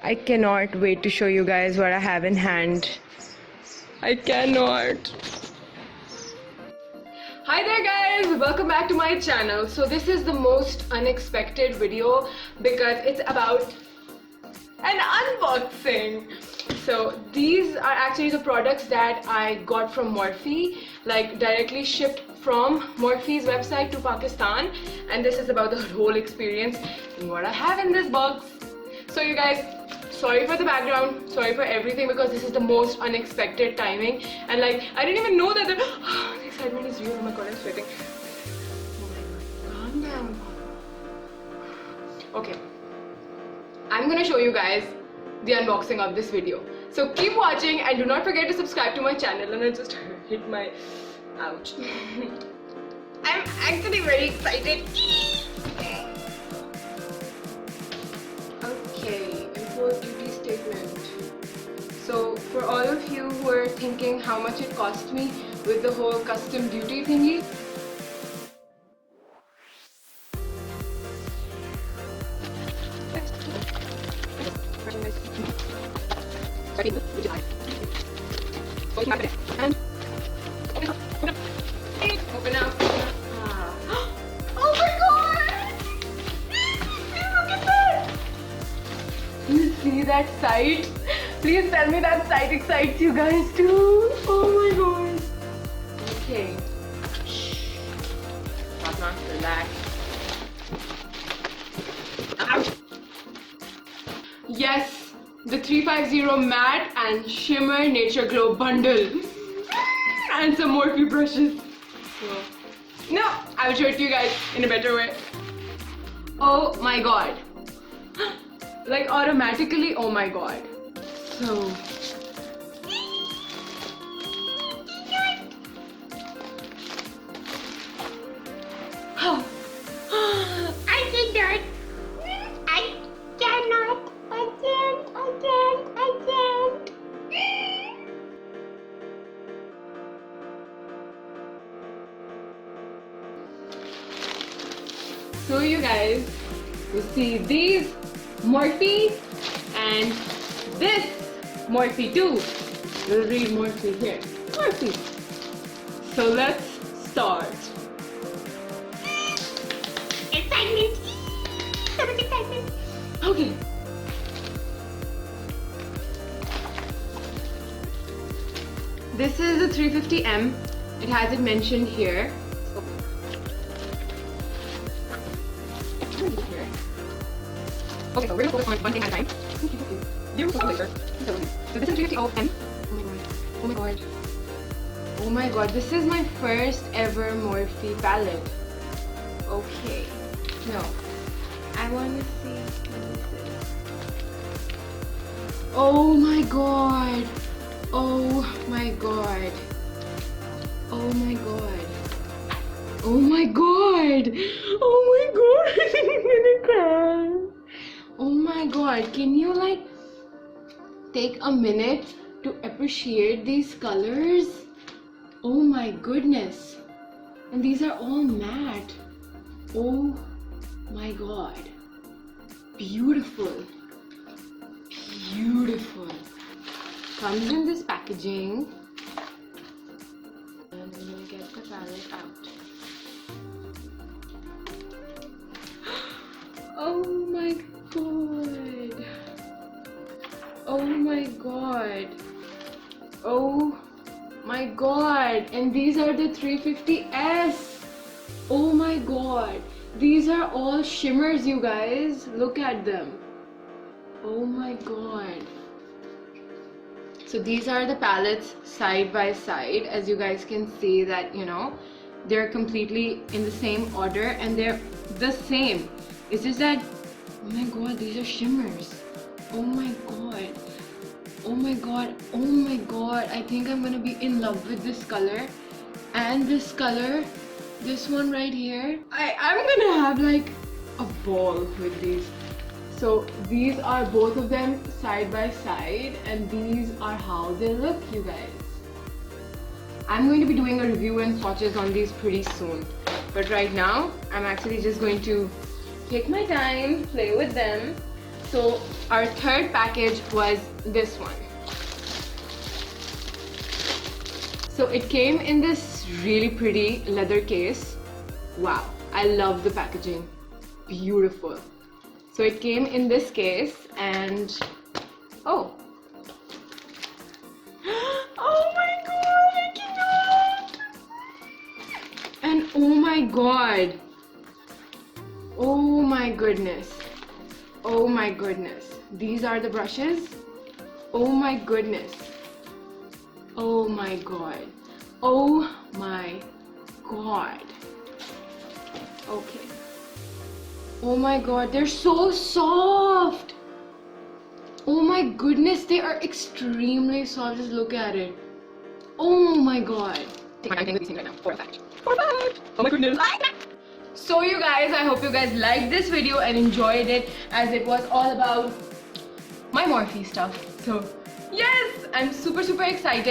I cannot wait to show you guys what I have in hand. I cannot. Hi there guys, welcome back to my channel. So this is the most unexpected video because it's about an unboxing. So these are actually the products that I got from Morphe, like directly shipped from Morphe's website to Pakistan, and this is about the whole experience and what I have in this box. So you guys, sorry for the background, sorry for everything, because this is the most unexpected timing, and like I didn't even know that the excitement is real. Oh my god, I'm sweating. Oh my god, calm down. Okay, I'm gonna show you guys the unboxing of this video. So keep watching and do not forget to subscribe to my channel. And I just hit my ouch. I'm actually very excited. Okay, import duty statement. So for all of you who are thinking how much it cost me with the whole custom duty thingy, and open up. Oh my god! Look at that! You see that sight? Please tell me that sight excites you guys too. Oh my god. Okay. Shh. Not relax. Ouch. Yes, the 350 matte and shimmer nature glow bundle. And some Morphe brushes. So, no, I'll show it to you guys in a better way. Oh my god. Like automatically, oh my god. So I did that. I cannot. I can't. So you guys, you see these Morphe and this Morphe too. We'll read Morphe here. Morphe. So let's start. Excitement! So much excitement! Okay. This is a 350M. It has it mentioned here. Okay, so we're gonna focus on one thing at a time. So this is 350M. Oh my god. Oh my god, this is my first ever Morphe palette. Okay. No. I wanna see what is this. Oh my god. Oh my god. Oh my god. Oh my god. Oh my god. I'm gonna cry. Oh my god, can you like take a minute to appreciate these colors? Oh my goodness. And these are all matte. Oh my god. Beautiful. Beautiful. Comes in this packaging. And I'm gonna get the palette out. Oh my god. Oh my god. Oh my god. And these are the 350S. Oh my god. These are all shimmers, you guys. Look at them. Oh my god. So these are the palettes side by side. As you guys can see that, you know, they're completely in the same order and they're the same. It's just that, oh my god, these are shimmers. Oh my god. Oh my god. Oh my god. I think I'm gonna be in love with this color. And this color, this one right here. I'm gonna have like a ball with these. So these are both of them side by side, and these are how they look, you guys. I'm going to be doing a review and swatches on these pretty soon. But right now, I'm actually just going to take my time, play with them. So our third package was this one. So it came in this really pretty leather case. Wow, I love the packaging. Beautiful. So it came in this case and oh. Oh my god, I cannot. And oh my god. Oh my goodness. Oh my goodness. These are the brushes. Oh my goodness. Oh my god. Oh my god. Okay. Oh my god, they're so soft. Oh my goodness, they are extremely soft. Just look at it. Oh my god. I'm playing with these things right now. For a fact. For a fact. Oh my goodness. So you guys, I hope you guys liked this video and enjoyed it, as it was all about my Morphe stuff. So yes, I'm super excited.